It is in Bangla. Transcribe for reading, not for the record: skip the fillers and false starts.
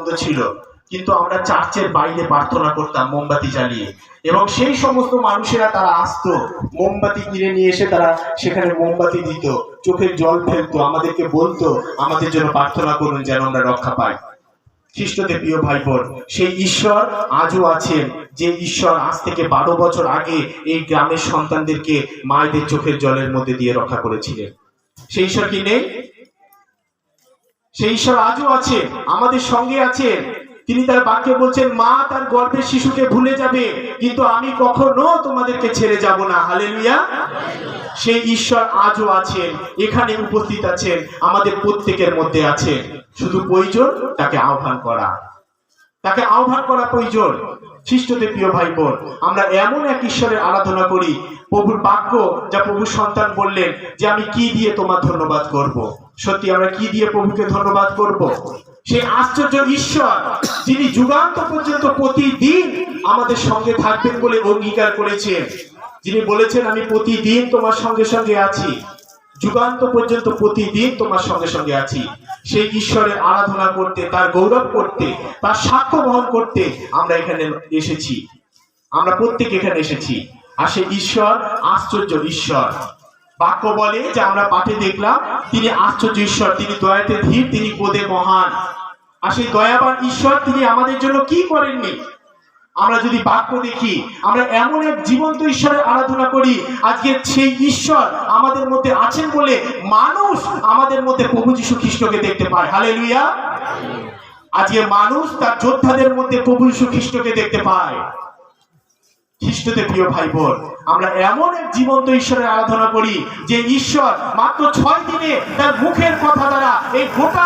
বন্ধ ছিল, কিন্তু আমরা চার্চের বাইরে প্রার্থনা করতাম মোমবাতি জ্বালিয়ে, এবং সেই সমস্ত মানুষেরা তারা আসতো, মোমবাতি কিনে নিয়ে এসে তারা সেখানে মোমবাতি দিত, চোখের জল ফেলতো, আমাদেরকে বলতো আমাদের জন্য প্রার্থনা করুন যেন আমরা রক্ষা পাই। খ্রিস্টতে প্রিয় ভাই বোন, সেই ঈশ্বর আজও আছেন, যে ঈশ্বর আজ থেকে 12 বছর আগে এই গ্রামের সন্তানদেরকে মায়েদের চোখের জলের মধ্যে দিয়ে রক্ষা করেছিলেন। সেই ঈশ্বর কি নেই? সেই ঈশ্বর আজও আছেন, আমাদের সঙ্গে আছেন। তিনি তার বাক্যে বলছেন, মা তার গর্ভের শিশুকে ভুলে যাবে, কিন্তু আমি কখনো তোমাদেরকে ছেড়ে যাব না। হালেলুয়া। সেই ঈশ্বর আজও আছেন, এখানে উপস্থিত আছেন, আমাদের প্রত্যেকের মধ্যে আছেন। শুধু প্রয়োজন তাকে আহ্বান করা, তাকে আহ্বান করা প্রয়োজন। খ্রিস্টতে প্রিয় ভাই বোন, আমরা এমন এক ঈশ্বরের আরাধনা করি, প্রভুর বাক্য যা প্রভুর সন্তান বললেন যে আমি কি দিয়ে তোমার ধন্যবাদ করব। সত্যি আমরা কি দিয়ে প্রভুকে ধন্যবাদ করব? সেই আশ্চর্য ঈশ্বর যিনি যুগান্ত পর্যন্ত প্রতিদিন আমাদের সঙ্গে থাকবেন বলে অঙ্গীকার করেছেন, যিনি বলেছেন আমি প্রতিদিন তোমার সঙ্গে সঙ্গে আছি, যুগান্ত পর্যন্ত প্রতিদিন তোমার সঙ্গে সঙ্গে আছি। সেই ঈশ্বরের আরাধনা করতে, তার গৌরব করতে, তার সাক্ষ্য বহন করতে আমরা এখানে এসেছি, আমরা প্রত্যেক এখানে এসেছি। আর সেই ঈশ্বর আশ্চর্য ঈশ্বর। বাক্য বলে যে আমরা পাঠে দেখলাম, তিনি আশ্চর্য ঈশ্বর, তিনি দয়াতে ধীর, তিনি ক্রোধে মহান। আর সেই দয়াবান ঈশ্বর তিনি আমাদের জন্য কি করেননি? আমরা যদি বাক্য দেখি, আমরা এমন এক জীবন্ত ঈশ্বরের আরাধনা করি, আজকে সেই ঈশ্বর আমাদের মধ্যে আছেন বলে মানুষ আমাদের মধ্যে প্রভু যীশু খ্রিস্টকে দেখতে পায়। হালেলুয়া। আজকে মানুষ তার যোদ্ধাদের মধ্যে প্রভু যীশু খ্রিস্টকে দেখতে পায়। খ্রিস্টতে প্রিয় ভাই বোন, আমরা এমন এক জীবন্ত ঈশ্বরের আরাধনা করি যে ঈশ্বর মাত্র 6 দিনে তার মুখের কথা দ্বারা এই গোটা